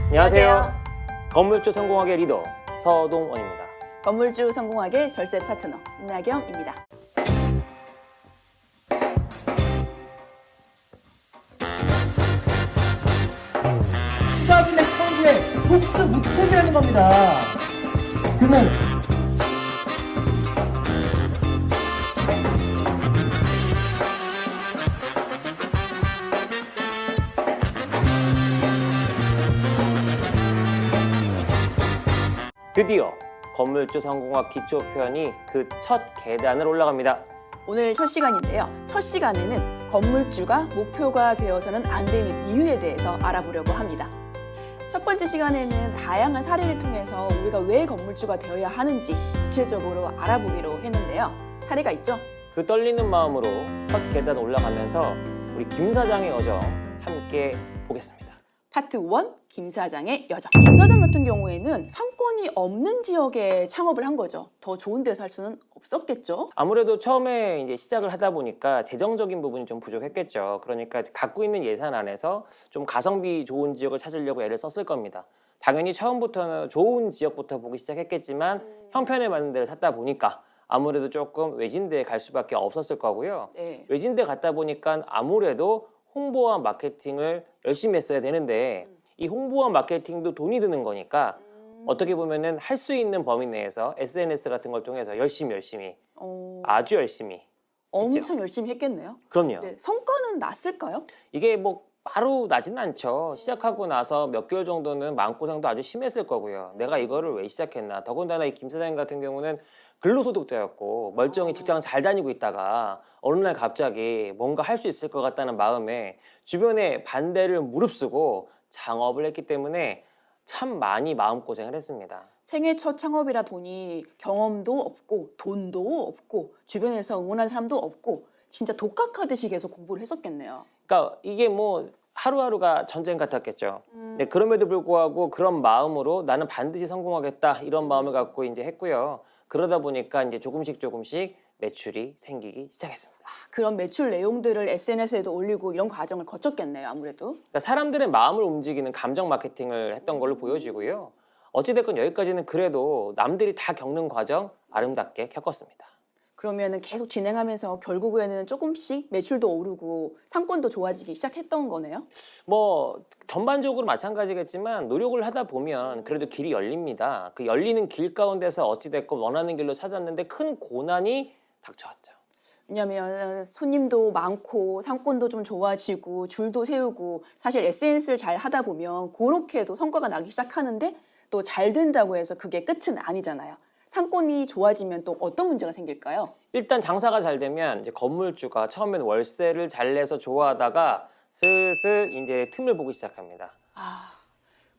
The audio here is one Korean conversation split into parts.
안녕하세요. 건물주 성공학의 리더 서동원입니다. 건물주 성공학의 절세 파트너 임나경입니다. 시작인의 청구에 독수 무책이라는 겁니다. 그는 드디어 건물주 성공학 기초 표현이 그 첫 계단을 올라갑니다. 오늘 첫 시간인데요. 첫 시간에는 건물주가 목표가 되어서는 안 되는 이유에 대해서 알아보려고 합니다. 첫 번째 시간에는 다양한 사례를 통해서 우리가 왜 건물주가 되어야 하는지 구체적으로 알아보기로 했는데요. 사례가 있죠? 그 떨리는 마음으로 첫 계단 올라가면서 우리 김 사장의 여정 함께 보겠습니다. 파트 1, 김 사장의 여정. 김 사장 같은 경우에는 상권이 없는 지역에 창업을 한 거죠. 더 좋은 데서 할 수는 없었겠죠? 아무래도 처음에 이제 시작을 하다 보니까 재정적인 부분이 좀 부족했겠죠. 그러니까 갖고 있는 예산 안에서 좀 가성비 좋은 지역을 찾으려고 애를 썼을 겁니다. 당연히 처음부터는 좋은 지역부터 보기 시작했겠지만 형편에 맞는 데를 찾다 보니까 아무래도 조금 외진데에 갈 수밖에 없었을 거고요. 네. 외진데 갔다 보니까 아무래도 홍보와 마케팅을 열심히 했어야 되는데 이 홍보와 마케팅도 돈이 드는 거니까 어떻게 보면은 할 수 있는 범위 내에서 SNS 같은 걸 통해서 열심히 아주 열심히 엄청 열심히 했겠네요. 그럼요. 네, 성과는 났을까요? 이게 뭐 바로 나진 않죠. 시작하고 나서 몇 개월 정도는 마음고생도 아주 심했을 거고요. 내가 이거를 왜 시작했나. 더군다나 이 김 사장님 같은 경우는 근로소득자였고 멀쩡히 직장 잘 다니고 있다가 어느 날 갑자기 뭔가 할 수 있을 것 같다는 마음에 주변에 반대를 무릅쓰고 창업을 했기 때문에 참 많이 마음고생을 했습니다. 생애 첫 창업이라 보니 경험도 없고 돈도 없고 주변에서 응원하는 사람도 없고 진짜 독학하듯이 계속 공부를 했었겠네요. 그러니까 이게 뭐 하루하루가 전쟁 같았겠죠. 네, 그럼에도 불구하고 그런 마음으로 나는 반드시 성공하겠다 이런 마음을 갖고 이제 했고요. 그러다 보니까 이제 조금씩 매출이 생기기 시작했습니다. 그런 매출 내용들을 SNS에도 올리고 이런 과정을 거쳤겠네요, 아무래도. 그러니까 사람들의 마음을 움직이는 감정 마케팅을 했던 걸로 보여지고요. 어찌됐건 여기까지는 그래도 남들이 다 겪는 과정 아름답게 겪었습니다. 그러면은 계속 진행하면서 결국에는 조금씩 매출도 오르고 상권도 좋아지기 시작했던 거네요. 뭐 전반적으로 마찬가지겠지만 노력을 하다 보면 그래도 길이 열립니다. 그 열리는 길 가운데서 어찌됐건 원하는 길로 찾았는데 큰 고난이 닥쳐왔죠. 왜냐하면 손님도 많고 상권도 좀 좋아지고 줄도 세우고 사실 SNS를 잘 하다 보면 그렇게도 성과가 나기 시작하는데 또 잘 된다고 해서 그게 끝은 아니잖아요. 상권이 좋아지면 또 어떤 문제가 생길까요? 일단 장사가 잘 되면 이제 건물주가 처음엔 월세를 잘 내서 좋아하다가 슬슬 이제 틈을 보기 시작합니다.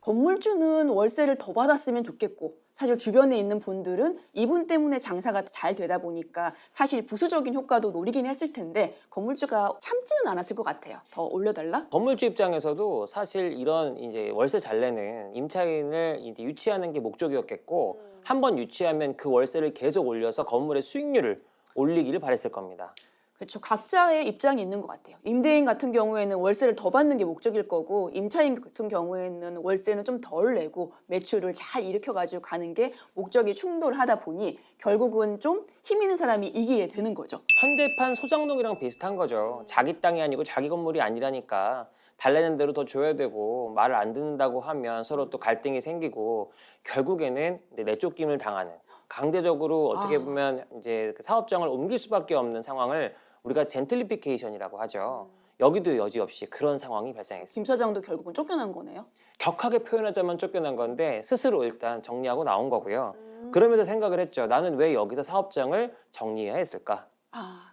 건물주는 월세를 더 받았으면 좋겠고 사실 주변에 있는 분들은 이분 때문에 장사가 잘 되다 보니까 사실 부수적인 효과도 노리긴 했을 텐데 건물주가 참지는 않았을 것 같아요. 더 올려달라? 건물주 입장에서도 사실 이런 이제 월세 잘 내는 임차인을 이제 유치하는 게 목적이었겠고 한번 유치하면 그 월세를 계속 올려서 건물의 수익률을 올리기를 바랬을 겁니다. 그렇죠. 각자의 입장이 있는 것 같아요. 임대인 같은 경우에는 월세를 더 받는 게 목적일 거고 임차인 같은 경우에는 월세는 좀 덜 내고 매출을 잘 일으켜가지고 가는 게 목적이 충돌하다 보니 결국은 좀 힘 있는 사람이 이기게 되는 거죠. 현대판 소장농이랑 비슷한 거죠. 자기 땅이 아니고 자기 건물이 아니라니까 달래는 대로 더 줘야 되고 말을 안 듣는다고 하면 서로 또 갈등이 생기고 결국에는 내쫓김을 당하는 강제적으로 어떻게 보면 이제 그 사업장을 옮길 수밖에 없는 상황을 우리가 젠틀리피케이션이라고 하죠. 여기도 여지없이 그런 상황이 발생했습니다. 김 사장도 결국은 쫓겨난 거네요. 격하게 표현하자면 쫓겨난 건데 스스로 일단 정리하고 나온 거고요. 그러면서 생각을 했죠. 나는 왜 여기서 사업장을 정리해야 했을까?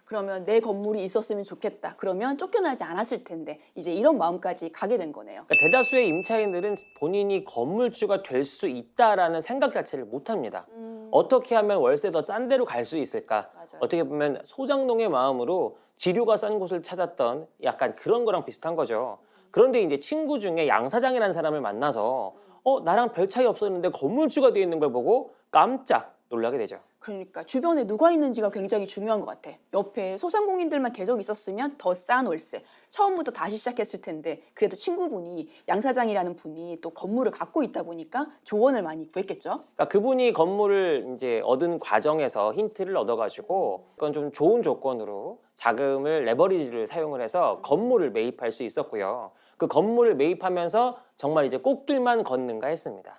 그러면 내 건물이 있었으면 좋겠다. 그러면 쫓겨나지 않았을 텐데 이제 이런 마음까지 가게 된 거네요. 그러니까 대다수의 임차인들은 본인이 건물주가 될 수 있다라는 생각 자체를 못합니다. 어떻게 하면 월세 더 싼 데로 갈 수 있을까? 맞아요. 어떻게 보면 소장농의 마음으로 지료가 싼 곳을 찾았던 약간 그런 거랑 비슷한 거죠. 그런데 이제 친구 중에 양 사장이라는 사람을 만나서 나랑 별 차이 없었는데 건물주가 되어 있는 걸 보고 깜짝 놀라게 되죠. 그러니까 주변에 누가 있는지가 굉장히 중요한 것 같아. 옆에 소상공인들만 계속 있었으면 더 싼 월세. 처음부터 다시 시작했을 텐데 그래도 친구분이 양 사장이라는 분이 또 건물을 갖고 있다 보니까 조언을 많이 구했겠죠. 그러니까 그분이 건물을 이제 얻은 과정에서 힌트를 얻어가지고 그건 좀 좋은 조건으로 자금을 레버리지를 사용을 해서 건물을 매입할 수 있었고요. 그 건물을 매입하면서 정말 이제 꽃길만 걷는가 했습니다.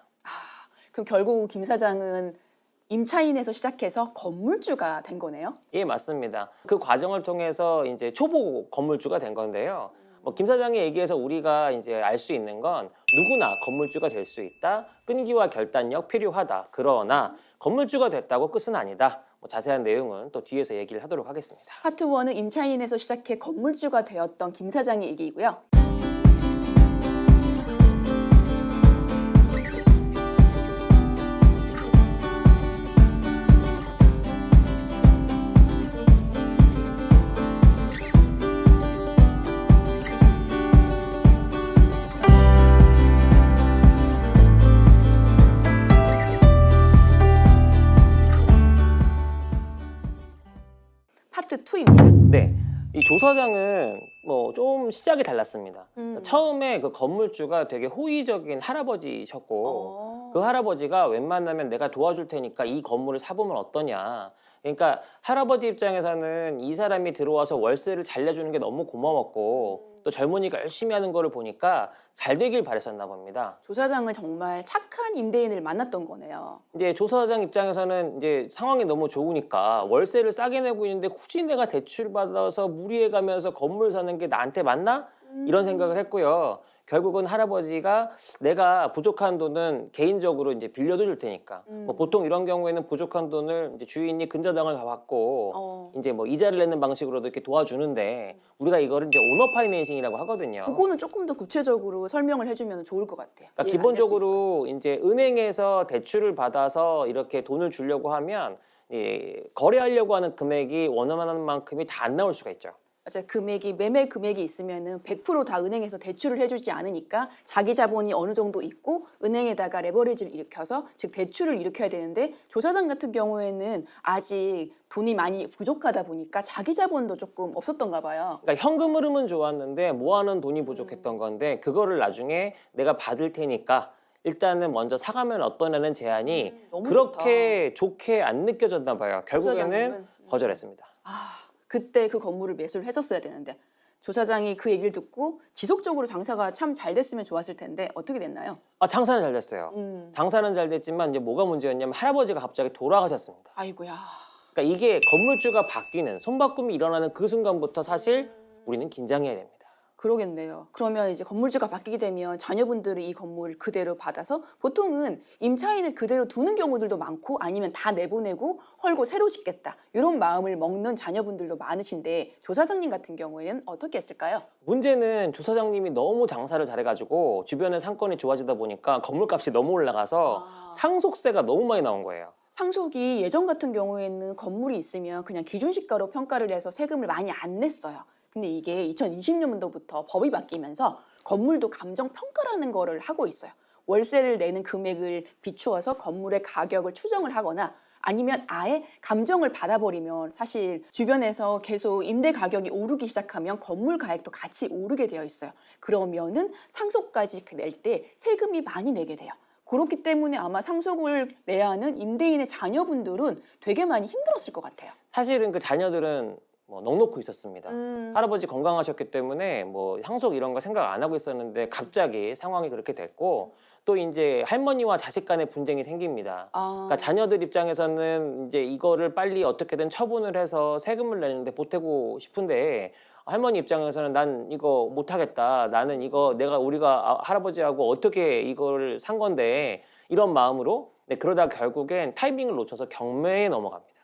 그럼 결국 김 사장은 임차인에서 시작해서 건물주가 된 거네요. 예, 맞습니다. 그 과정을 통해서 이제 초보 건물주가 된 건데요. 뭐 김 사장의 얘기에서 우리가 이제 알 수 있는 건 누구나 건물주가 될 수 있다. 끈기와 결단력 필요하다. 그러나 건물주가 됐다고 끝은 아니다. 뭐 자세한 내용은 또 뒤에서 얘기를 하도록 하겠습니다. 파트 1은 임차인에서 시작해 건물주가 되었던 김 사장의 얘기이고요. 파트 2입니다. 네. 이 조 사장은 뭐 좀 시작이 달랐습니다. 처음에 그 건물주가 되게 호의적인 할아버지셨고 그 할아버지가 웬만하면 내가 도와줄 테니까 이 건물을 사보면 어떠냐. 그러니까 할아버지 입장에서는 이 사람이 들어와서 월세를 잘 내주는 게 너무 고마웠고 또 젊은이가 열심히 하는 거를 보니까 잘 되길 바랬었나 봅니다. 조 사장은 정말 착한 임대인을 만났던 거네요. 이제 조 사장 입장에서는 이제 상황이 너무 좋으니까 월세를 싸게 내고 있는데 굳이 내가 대출 받아서 무리해 가면서 건물 사는 게 나한테 맞나? 이런 생각을 했고요. 결국은 할아버지가 내가 부족한 돈은 개인적으로 이제 빌려도 줄 테니까 뭐 보통 이런 경우에는 부족한 돈을 이제 주인이 근저당을 받고 이제 뭐 이자를 내는 방식으로도 이렇게 도와주는데 우리가 이거를 이제 오너 파이낸싱이라고 하거든요. 그거는 조금 더 구체적으로 설명을 해주면 좋을 것 같아요. 그러니까 기본적으로 이제 은행에서 대출을 받아서 이렇게 돈을 주려고 하면 거래하려고 하는 금액이 원하는 만큼이 다 안 나올 수가 있죠. 맞아요. 금액이 매매 금액이 있으면은 100%다 은행에서 대출을 해주지 않으니까 자기 자본이 어느 정도 있고 은행에다가 레버리지를 일으켜서 즉 대출을 일으켜야 되는데 조 사장 같은 경우에는 아직 돈이 많이 부족하다 보니까 자기 자본도 조금 없었던가 봐요. 그러니까 현금 흐름은 좋았는데 모아놓은 돈이 부족했던 건데 그거를 나중에 내가 받을 테니까 일단은 먼저 사가면 어떠냐는 제안이 너무 그렇게 좋게 안 느껴졌나 봐요. 결국에는 사장님은, 거절했습니다. 그때 그 건물을 매수를 했었어야 되는데 조 사장이 그 얘기를 듣고 지속적으로 장사가 참 잘 됐으면 좋았을 텐데 어떻게 됐나요? 장사는 잘 됐어요. 장사는 잘 됐지만 이제 뭐가 문제였냐면 할아버지가 갑자기 돌아가셨습니다. 아이고야. 그러니까 이게 건물주가 바뀌는 손바꿈이 일어나는 그 순간부터 사실 우리는 긴장해야 됩니다. 그러겠네요. 그러면 이제 건물주가 바뀌게 되면 자녀분들이 이 건물을 그대로 받아서 보통은 임차인을 그대로 두는 경우들도 많고 아니면 다 내보내고 헐고 새로 짓겠다 이런 마음을 먹는 자녀분들도 많으신데 조 사장님 같은 경우에는 어떻게 했을까요? 문제는 조 사장님이 너무 장사를 잘해가지고 주변의 상권이 좋아지다 보니까 건물값이 너무 올라가서 상속세가 너무 많이 나온 거예요. 상속이 예전 같은 경우에는 건물이 있으면 그냥 기준시가로 평가를 해서 세금을 많이 안 냈어요. 근데 이게 2020년도부터 법이 바뀌면서 건물도 감정평가라는 거를 하고 있어요. 월세를 내는 금액을 비추어서 건물의 가격을 추정을 하거나 아니면 아예 감정을 받아버리면 사실 주변에서 계속 임대 가격이 오르기 시작하면 건물 가액도 같이 오르게 되어 있어요. 그러면은 상속까지 낼 때 세금이 많이 내게 돼요. 그렇기 때문에 아마 상속을 내야 하는 임대인의 자녀분들은 되게 많이 힘들었을 것 같아요. 사실은 그 자녀들은 뭐 넉넉히 있었습니다. 할아버지 건강하셨기 때문에 뭐 상속 이런 거 생각 안 하고 있었는데 갑자기 상황이 그렇게 됐고 또 이제 할머니와 자식 간의 분쟁이 생깁니다. 그러니까 자녀들 입장에서는 이제 이거를 빨리 어떻게든 처분을 해서 세금을 내는데 보태고 싶은데 할머니 입장에서는 난 이거 못하겠다. 나는 이거 우리가 할아버지하고 어떻게 이걸 산 건데 이런 마음으로 그러다 결국엔 타이밍을 놓쳐서 경매에 넘어갑니다.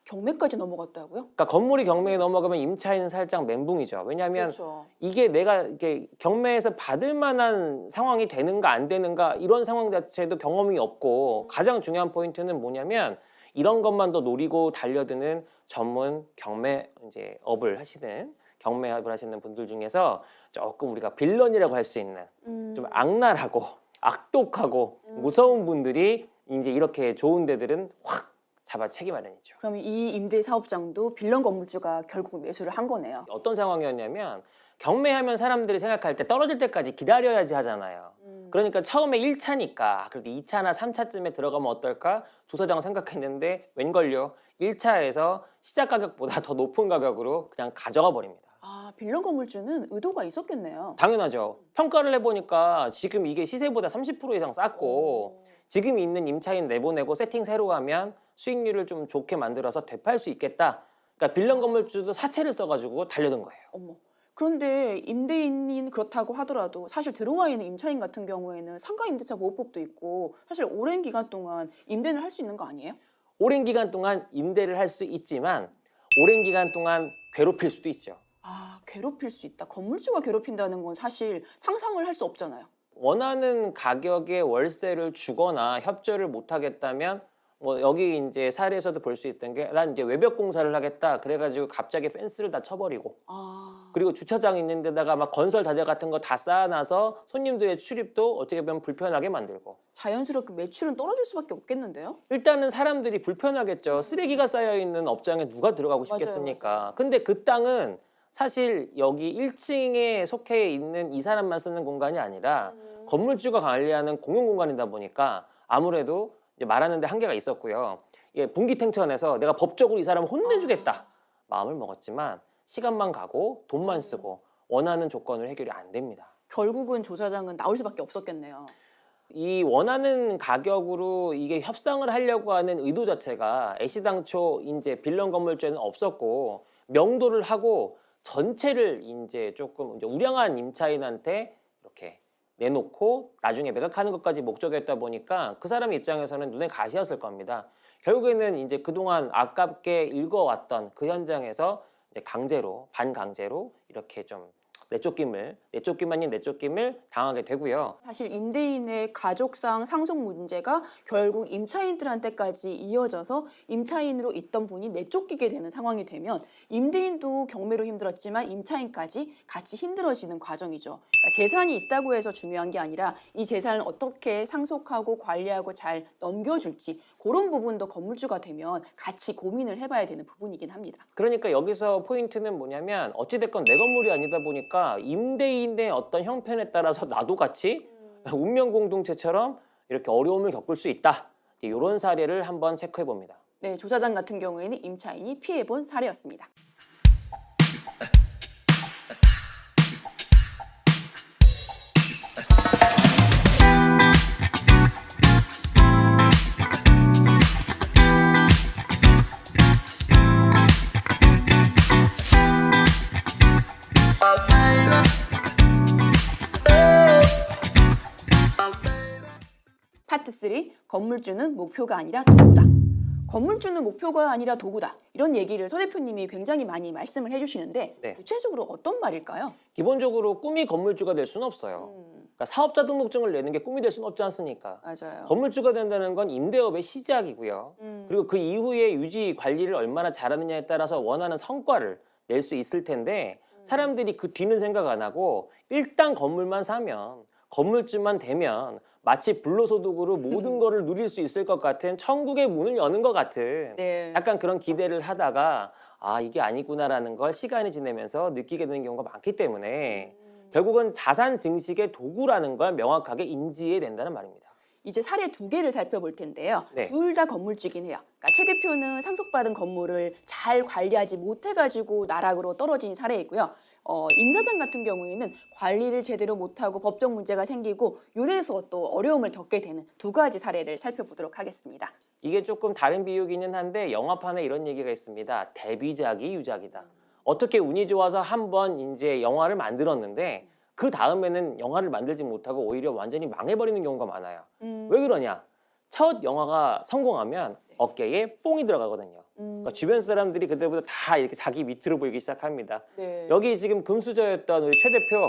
경매까지 넘어갔다고요? 그러니까 건물이 경매에 넘어가면 임차인은 살짝 멘붕이죠. 왜냐하면 그렇죠. 이게 내가 이렇게 경매에서 받을 만한 상황이 되는가 안 되는가 이런 상황 자체도 경험이 없고 가장 중요한 포인트는 뭐냐면 이런 것만 더 노리고 달려드는 전문 경매 이제 업을 하시는 경매업을 하시는 분들 중에서 조금 우리가 빌런이라고 할 수 있는 좀 악랄하고 악독하고 무서운 분들이 이제 이렇게 좋은 데들은 확 잡아채기 마련이죠. 그럼 이 임대 사업장도 빌런 건물주가 결국 매수를 한 거네요. 어떤 상황이었냐면 경매하면 사람들이 생각할 때 떨어질 때까지 기다려야지 하잖아요. 그러니까 처음에 1차니까 그래도 2차나 3차쯤에 들어가면 어떨까 조사장 생각했는데 웬걸요. 1차에서 시작 가격보다 더 높은 가격으로 그냥 가져가 버립니다. 아, 빌런 건물주는 의도가 있었겠네요. 당연하죠. 평가를 해보니까 지금 이게 시세보다 30% 이상 쌌고 지금 있는 임차인 내보내고 세팅 새로 하면 수익률을 좀 좋게 만들어서 되팔 수 있겠다. 그러니까 빌런 건물주도 사채를 써가지고 달려든 거예요. 어머. 그런데 임대인이 그렇다고 하더라도 사실 들어와 있는 임차인 같은 경우에는 상가 임대차 보호법도 있고 사실 오랜 기간 동안 임대를 할 수 있는 거 아니에요? 오랜 기간 동안 임대를 할 수 있지만 오랜 기간 동안 괴롭힐 수도 있죠. 아, 괴롭힐 수 있다. 건물주가 괴롭힌다는 건 사실 상상을 할 수 없잖아요. 원하는 가격에 월세를 주거나 협조를 못 하겠다면 뭐 여기 이제 사례에서도 볼 수 있던 게 난 이제 외벽 공사를 하겠다 그래가지고 갑자기 펜스를 다 쳐버리고 아, 그리고 주차장 있는 데다가 막 건설 자재 같은 거 다 쌓아놔서 손님들의 출입도 어떻게 보면 불편하게 만들고 자연스럽게 매출은 떨어질 수밖에 없겠는데요? 일단은 사람들이 불편하겠죠. 쓰레기가 쌓여있는 업장에 누가 들어가고 싶겠습니까? 맞아요. 근데 그 땅은 사실 여기 1층에 속해 있는 이 사람만 쓰는 공간이 아니라 건물주가 관리하는 공용 공간이다 보니까 아무래도 이제 말하는데 한계가 있었고요. 예, 분기탱천에서 내가 법적으로 이 사람을 혼내주겠다 마음을 먹었지만 시간만 가고 돈만 쓰고 원하는 조건을 해결이 안 됩니다. 결국은 조사장은 나올 수밖에 없었겠네요. 이 원하는 가격으로 이게 협상을 하려고 하는 의도 자체가 애시당초 이제 빌런 건물주에는 없었고 명도를 하고 전체를 이제 조금 이제 우량한 임차인한테 이렇게 내놓고 나중에 매각하는 것까지 목적이었다 보니까 그 사람 입장에서는 눈에 가시였을 겁니다. 결국에는 이제 그동안 아깝게 읽어왔던 그 현장에서 이제 강제로 반강제로 이렇게 좀 내쫓김을 당하게 되고요. 사실 임대인의 가족상 상속 문제가 결국 임차인들한테까지 이어져서 임차인으로 있던 분이 내쫓기게 되는 상황이 되면 임대인도 경매로 힘들었지만 임차인까지 같이 힘들어지는 과정이죠. 그러니까 재산이 있다고 해서 중요한 게 아니라 이 재산을 어떻게 상속하고 관리하고 잘 넘겨줄지 그런 부분도 건물주가 되면 같이 고민을 해봐야 되는 부분이긴 합니다. 그러니까 여기서 포인트는 뭐냐면 어찌됐건 내 건물이 아니다 보니까 임대인의 어떤 형편에 따라서 나도 같이 운명 공동체처럼 이렇게 어려움을 겪을 수 있다. 이런 사례를 한번 체크해 봅니다. 네, 조사장 같은 경우에는 임차인이 피해본 사례였습니다. 파트 3, 건물주는 목표가 아니라 도구다. 건물주는 목표가 아니라 도구다. 이런 얘기를 서 대표님이 굉장히 많이 말씀을 해주시는데 네. 구체적으로 어떤 말일까요? 기본적으로 꿈이 건물주가 될 수는 없어요. 그러니까 사업자 등록증을 내는 게 꿈이 될 수는 없지 않습니까? 맞아요. 건물주가 된다는 건 임대업의 시작이고요. 그리고 그 이후에 유지 관리를 얼마나 잘하느냐에 따라서 원하는 성과를 낼 수 있을 텐데 사람들이 그 뒤는 생각 안 하고 일단 건물만 사면 건물주만 되면 마치 불로소득으로 모든 거를 누릴 수 있을 것 같은 천국의 문을 여는 것 같은 네. 약간 그런 기대를 하다가 아 이게 아니구나라는 걸 시간이 지나면서 느끼게 되는 경우가 많기 때문에 결국은 자산 증식의 도구라는 걸 명확하게 인지해야 된다는 말입니다. 이제 사례 2개를 살펴볼 텐데요. 네. 둘 다 건물주긴 해요. 그러니까 최 대표는 상속받은 건물을 잘 관리하지 못해가지고 나락으로 떨어진 사례이고요. 임 사장 같은 경우에는 관리를 제대로 못하고 법적 문제가 생기고 이래서 또 어려움을 겪게 되는 2가지 사례를 살펴보도록 하겠습니다. 이게 조금 다른 비유기는 한데 영화판에 이런 얘기가 있습니다. 데뷔작이 유작이다. 어떻게 운이 좋아서 한번 이제 영화를 만들었는데 그 다음에는 영화를 만들지 못하고 오히려 완전히 망해버리는 경우가 많아요. 왜 그러냐? 첫 영화가 성공하면 어깨에 뽕이 들어가거든요. 그러니까 주변 사람들이 그때부터 다 이렇게 자기 밑으로 보이기 시작합니다. 네. 여기 지금 금수저였던 우리 최 대표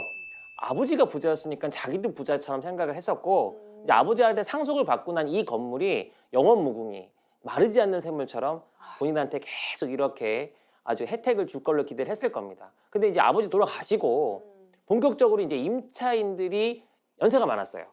아버지가 부자였으니까 자기도 부자처럼 생각을 했었고 이제 아버지한테 상속을 받고 난 이 건물이 영원 무궁히 마르지 않는 샘물처럼 본인한테 계속 이렇게 아주 혜택을 줄 걸로 기대를 했을 겁니다. 근데 이제 아버지 돌아가시고 본격적으로 이제 임차인들이 연세가 많았어요.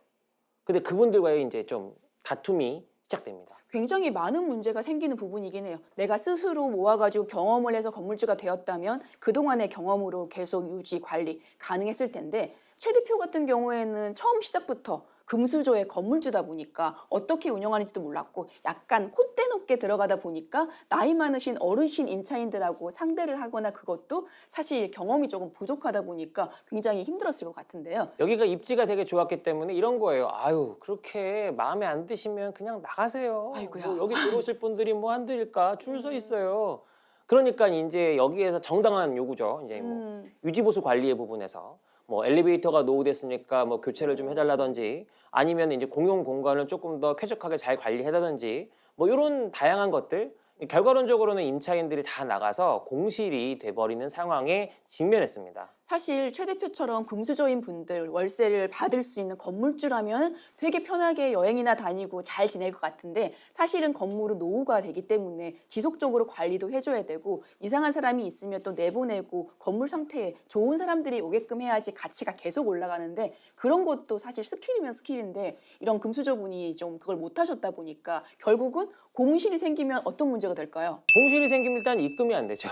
근데 그분들과의 이제 좀 다툼이 시작됩니다. 굉장히 많은 문제가 생기는 부분이긴 해요. 내가 스스로 모아가지고 경험을 해서 건물주가 되었다면 그동안의 경험으로 계속 유지, 관리 가능했을 텐데 최 대표 같은 경우에는 처음 시작부터 금수저의 건물주다 보니까 어떻게 운영하는지도 몰랐고 약간 콧대 높게 들어가다 보니까 나이 많으신 어르신 임차인들하고 상대를 하거나 그것도 사실 경험이 조금 부족하다 보니까 굉장히 힘들었을 것 같은데요. 여기가 입지가 되게 좋았기 때문에 이런 거예요. 아유, 그렇게 마음에 안 드시면 그냥 나가세요. 아이고야. 뭐 여기 들어오실 분들이 뭐 한들일까 줄 서 있어요. 그러니까 이제 여기에서 정당한 요구죠. 이제 뭐 유지보수 관리의 부분에서 뭐 엘리베이터가 노후됐으니까 뭐 교체를 좀 해달라든지 아니면 이제 공용 공간을 조금 더 쾌적하게 잘 관리해달라든지 뭐 이런 다양한 것들 결과론적으로는 임차인들이 다 나가서 공실이 돼버리는 상황에 직면했습니다. 사실 최 대표처럼 금수저인 분들 월세를 받을 수 있는 건물주라면 되게 편하게 여행이나 다니고 잘 지낼 것 같은데 사실은 건물은 노후가 되기 때문에 지속적으로 관리도 해줘야 되고 이상한 사람이 있으면 또 내보내고 건물 상태에 좋은 사람들이 오게끔 해야지 가치가 계속 올라가는데 그런 것도 사실 스킬이면 스킬인데 이런 금수저분이 좀 그걸 못하셨다 보니까 결국은 공실이 생기면 어떤 문제가 될까요? 공실이 생기면 일단 입금이 안 되죠.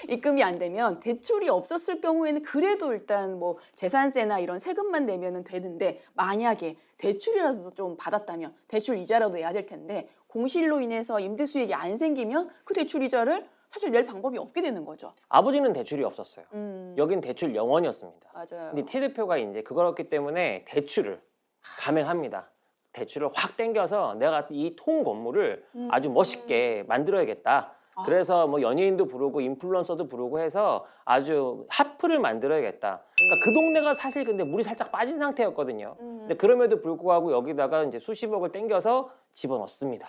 입금이 안 되면 대출이 없었을 경우에는 그래도 일단 뭐 재산세나 이런 세금만 내면은 되는데 만약에 대출이라도 좀 받았다면 대출 이자라도 내야 될 텐데 공실로 인해서 임대 수익이 안 생기면 그 대출 이자를 사실 낼 방법이 없게 되는 거죠. 아버지는 대출이 없었어요. 여긴 대출 영원이었습니다. 맞아요. 근데 태 대표가 이제 그거였기 때문에 대출을 감행합니다. 대출을 확 땡겨서 내가 이 통 건물을 아주 멋있게 만들어야겠다. 그래서 뭐 연예인도 부르고 인플루언서도 부르고 해서 아주 핫플을 만들어야겠다. 그러니까 그 동네가 사실 근데 물이 살짝 빠진 상태였거든요. 근데 그럼에도 불구하고 여기다가 이제 수십억을 땡겨서 집어넣습니다.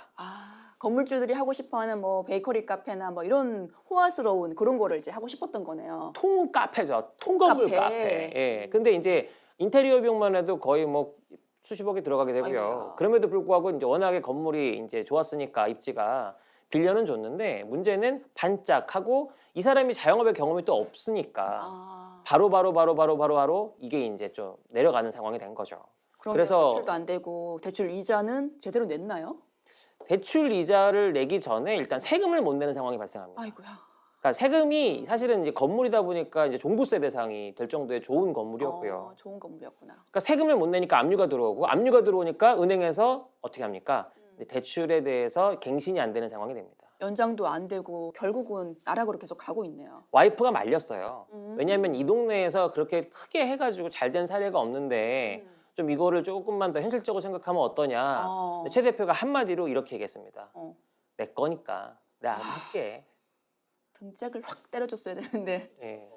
건물주들이 하고 싶어하는 뭐 베이커리 카페나 뭐 이런 호화스러운 그런 거를 이제 하고 싶었던 거네요. 통 카페죠. 통건물 카페. 예. 근데 이제 인테리어 비용만 해도 거의 뭐 수십억이 들어가게 되고요. 아이고야. 그럼에도 불구하고 이제 워낙에 건물이 이제 좋았으니까 입지가 빌려는 줬는데 문제는 반짝하고 이 사람이 자영업의 경험이 또 없으니까 바로 이게 이제 좀 내려가는 상황이 된 거죠. 그래서 대출도 안 되고 대출 이자는 제대로 냈나요? 대출 이자를 내기 전에 일단 세금을 못 내는 상황이 발생합니다. 아이고야. 그러니까 세금이 사실은 이제 건물이다 보니까 이제 종부세 대상이 될 정도의 좋은 건물이었고요. 좋은 건물이었구나. 그러니까 세금을 못 내니까 압류가 들어오고 압류가 들어오니까 은행에서 어떻게 합니까? 대출에 대해서 갱신이 안 되는 상황이 됩니다. 연장도 안 되고 결국은 나락으로 계속 가고 있네요. 와이프가 말렸어요. 왜냐하면 이 동네에서 그렇게 크게 해가지고 잘 된 사례가 없는데 좀 이거를 조금만 더 현실적으로 생각하면 어떠냐. 근데 최 대표가 한마디로 이렇게 얘기했습니다. 내 거니까 내가 알아서 할게. 등짝을 확 때려줬어야 되는데 예.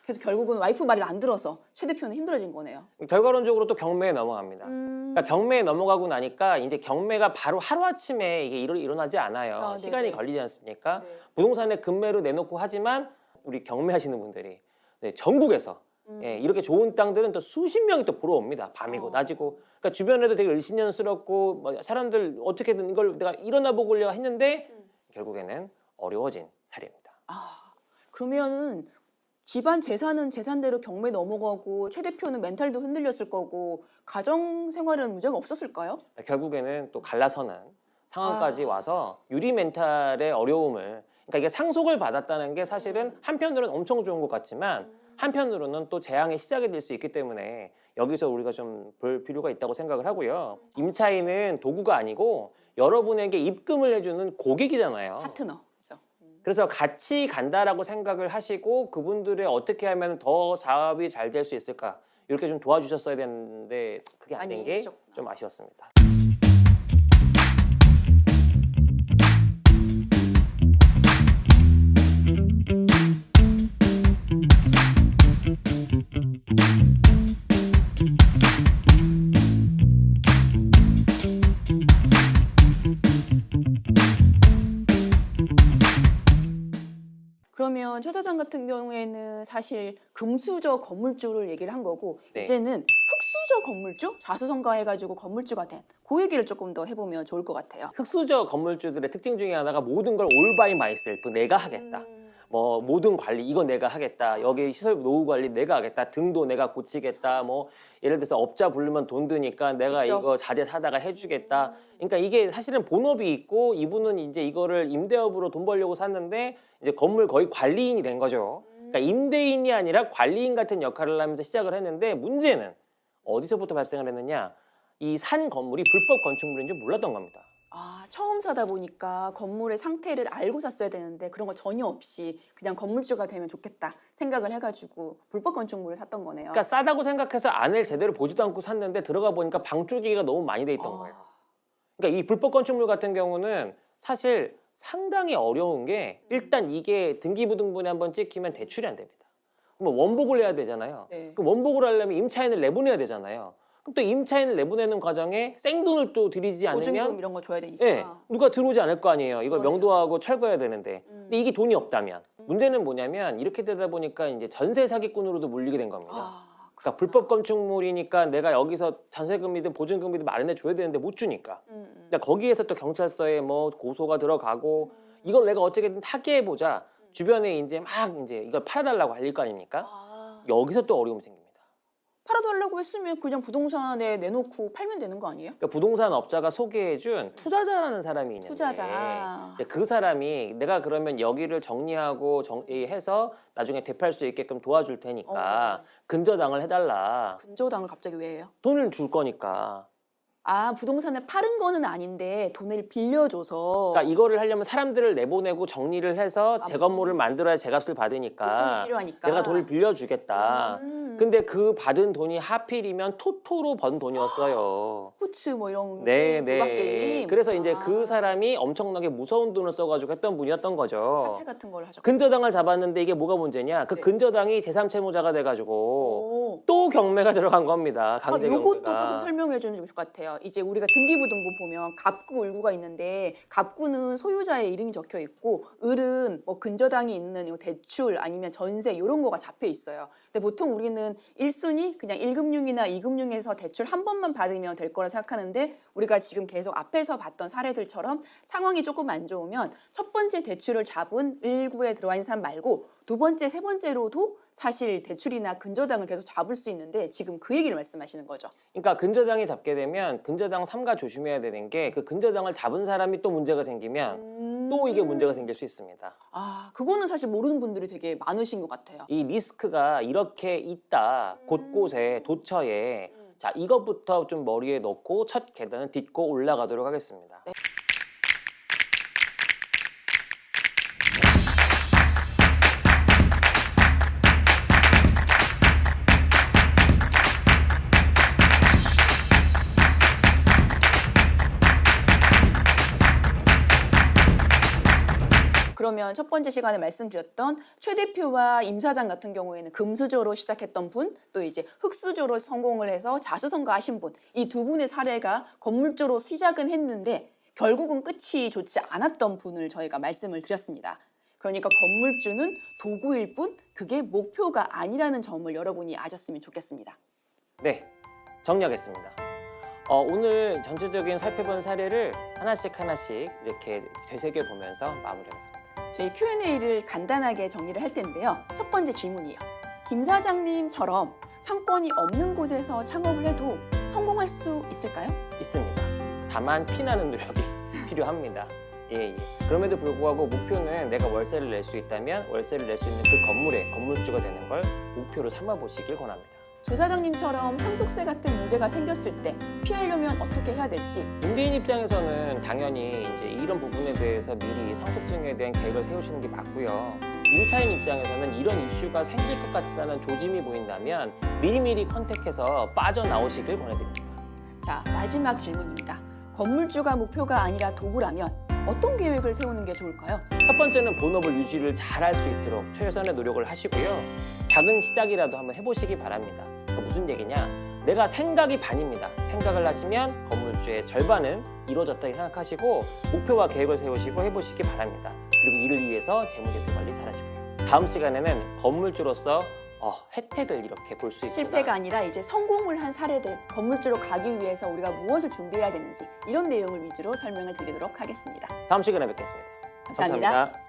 그래서 결국은 와이프 말을 안 들어서 최 대표는 힘들어진 거네요. 결과론적으로 또 경매에 넘어갑니다. 그러니까 경매에 넘어가고 나니까 이제 경매가 바로 하루아침에 이게 일어나지 않아요. 시간이 네네. 걸리지 않습니까? 네. 부동산에 금매로 내놓고 하지만 우리 경매하시는 분들이 전국에서 이렇게 좋은 땅들은 또 수십 명이 또 보러 옵니다. 밤이고 낮이고. 그러니까 주변에도 되게 을씨년스럽고 뭐 사람들 어떻게든 이걸 내가 일어나 보려고 했는데 결국에는 어려워진 사례입니다. 그러면은 집안 재산은 재산대로 경매 넘어가고 최 대표는 멘탈도 흔들렸을 거고 가정 생활은 문제가 없었을까요? 결국에는 또 갈라서는 상황까지 와서 유리 멘탈의 어려움을 그러니까 이게 상속을 받았다는 게 사실은 한편으로는 엄청 좋은 것 같지만 한편으로는 또 재앙의 시작이 될 수 있기 때문에 여기서 우리가 좀 볼 필요가 있다고 생각을 하고요. 임차인은 도구가 아니고 여러분에게 입금을 해주는 고객이잖아요. 파트너. 그래서 같이 간다라고 생각을 하시고 그분들의 어떻게 하면 더 사업이 잘 될 수 있을까 이렇게 좀 도와주셨어야 되는데 그게 안 된 게 좀 아쉬웠습니다. 그러면 최 사장 같은 경우에는 사실 금수저 건물주를 얘기를 한 거고 네. 이제는 흑수저 건물주? 자수성가해가지고 건물주가 된 그 얘기를 조금 더 해보면 좋을 것 같아요. 흑수저 건물주들의 특징 중에 하나가 모든 걸 올 바이 마이셀프 내가 하겠다. 뭐 모든 관리 이거 내가 하겠다. 여기 시설 노후 관리 내가 하겠다. 등도 내가 고치겠다. 뭐 예를 들어서 업자 부르면 돈 드니까 내가 직접. 이거 자재 사다가 해주겠다. 그러니까 이게 사실은 본업이 있고 이분은 이제 이거를 임대업으로 돈 벌려고 샀는데 이제 건물 거의 관리인이 된 거죠. 그러니까 임대인이 아니라 관리인 같은 역할을 하면서 시작을 했는데 문제는 어디서부터 발생을 했느냐? 이 산 건물이 불법 건축물인 줄 몰랐던 겁니다. 아, 처음 사다 보니까 건물의 상태를 알고 샀어야 되는데 그런 거 전혀 없이 그냥 건물주가 되면 좋겠다 생각을 해가지고 불법 건축물을 샀던 거네요. 그러니까 싸다고 생각해서 안을 제대로 보지도 않고 샀는데 들어가 보니까 방 쪼개기가 너무 많이 돼 있던 거예요. 그러니까 이 불법 건축물 같은 경우는 사실 상당히 어려운 게 일단 이게 등기부등본에 한번 찍히면 대출이 안 됩니다. 그럼 원복을 해야 되잖아요. 네. 그럼 원복을 하려면 임차인을 내보내야 되잖아요. 그럼 또 임차인을 내보내는 과정에 생돈을 또 들이지 보증금 않으면 이런 거 줘야 되니까. 예, 누가 들어오지 않을 거 아니에요. 이걸 그러네요. 명도하고 철거해야 되는데. 근데 이게 돈이 없다면 문제는 뭐냐면 이렇게 되다 보니까 이제 전세 사기꾼으로도 물리게 된 겁니다. 그러니까 불법 건축물이니까 내가 여기서 전세금이든 보증금이든 마련해 줘야 되는데 못 주니까. 그러니까 거기에서 또 경찰서에 뭐 고소가 들어가고 이걸 내가 어떻게든 타개해 보자. 주변에 이제 막 이제 이걸 팔아달라고 할 거 아닙니까? 여기서 또 어려움이 생깁니다. 팔아달라고 했으면 그냥 부동산에 내놓고 팔면 되는 거 아니에요? 그러니까 부동산 업자가 소개해준 투자자라는 사람이 있는데 투자자. 이제 그 사람이 내가 그러면 여기를 정리하고 해서 나중에 되팔 수 있게끔 도와줄 테니까 근저당을 해달라. 근저당을 갑자기 왜 해요? 돈을 줄 거니까. 아, 부동산을 파는 거는 아닌데 돈을 빌려줘서 그러니까 이거를 하려면 사람들을 내보내고 정리를 해서 재건물을 만들어야 제값을 돈이 받으니까 필요하니까. 내가 돈을 빌려주겠다. 근데 그 받은 돈이 하필이면 토토로 번 돈이었어요. 스포츠 뭐 이런 네, 도박 네. 게임. 그래서 이제 아, 그 사람이 엄청나게 무서운 돈을 써가지고 했던 분이었던 거죠. 사채 같은 걸 하셨고. 근저당을 잡았는데 이게 뭐가 문제냐? 그 네. 근저당이 제3채무자가 돼가지고 오. 또 경매가 들어간 겁니다. 강제 요것도 경매가. 조금 설명해 주는 게 좋을 것 같아요. 이제 우리가 등기부등본 보면 갑구, 을구가 있는데 갑구는 소유자의 이름이 적혀 있고 을은 뭐 근저당이 있는 이거 대출 아니면 전세 이런 거가 잡혀 있어요. 근데 보통 우리는 1순위 그냥 1금융이나 2금융에서 대출 한 번만 받으면 될 거라 생각하는데 우리가 지금 계속 앞에서 봤던 사례들처럼 상황이 조금 안 좋으면 첫 번째 대출을 잡은 1구에 들어와 있는 사람 말고 두 번째, 세 번째로도 사실 대출이나 근저당을 계속 잡을 수 있는데 지금 그 얘기를 말씀하시는 거죠. 그러니까 근저당이 잡게 되면 근저당 삼가 조심해야 되는 게 그 근저당을 잡은 사람이 또 문제가 생기면 또 이게 문제가 생길 수 있습니다. 아, 그거는 사실 모르는 분들이 되게 많으신 것 같아요. 이 리스크가 이렇게 있다. 곳곳에 도처에 자 이것부터 좀 머리에 넣고 첫 계단을 딛고 올라가도록 하겠습니다. 네. 그러면 첫 번째 시간에 말씀드렸던 최 대표와 임 사장 같은 경우에는 금수저로 시작했던 분, 또 이제 흑수저로 성공을 해서 자수성가하신 분, 이 두 분의 사례가 건물주로 시작은 했는데 결국은 끝이 좋지 않았던 분을 저희가 말씀을 드렸습니다. 그러니까 건물주는 도구일 뿐 그게 목표가 아니라는 점을 여러분이 아셨으면 좋겠습니다. 네, 정리하겠습니다. 오늘 전체적인 살펴본 사례를 하나씩 이렇게 되새겨보면서 마무리하겠습니다. 저희 Q&A를 간단하게 정리를 할 텐데요. 첫 번째 질문이에요. 김 사장님처럼 상권이 없는 곳에서 창업을 해도 성공할 수 있을까요? 있습니다. 다만 피나는 노력이 필요합니다. 예. 그럼에도 불구하고 목표는 내가 월세를 낼 수 있다면 월세를 낼 수 있는 그 건물의 건물주가 되는 걸 목표로 삼아보시길 권합니다. 조 사장님처럼 상속세 같은 문제가 생겼을 때 피하려면 어떻게 해야 될지. 임대인 입장에서는 당연히 이제 이런 부분에 대해서 미리 상속증에 대한 계획을 세우시는 게 맞고요. 임차인 입장에서는 이런 이슈가 생길 것 같다는 조짐이 보인다면 미리미리 컨택해서 빠져나오시길 권해드립니다. 자, 마지막 질문입니다. 건물주가 목표가 아니라 도구라면 어떤 계획을 세우는 게 좋을까요? 첫 번째는 본업을 유지를 잘할 수 있도록 최선의 노력을 하시고요. 작은 시작이라도 한번 해보시기 바랍니다. 그러니까 무슨 얘기냐? 내가 생각이 반입니다. 생각을 하시면 건물주의 절반은 이루어졌다고 생각하시고 목표와 계획을 세우시고 해보시기 바랍니다. 그리고 이를 위해서 재무제표 관리 잘하시고요. 다음 시간에는 건물주로서 혜택을 이렇게 볼 수 있구나. 실패가 아니라 이제 성공을 한 사례들, 건물주로 가기 위해서 우리가 무엇을 준비해야 되는지 이런 내용을 위주로 설명을 드리도록 하겠습니다. 다음 시간에 뵙겠습니다. 감사합니다.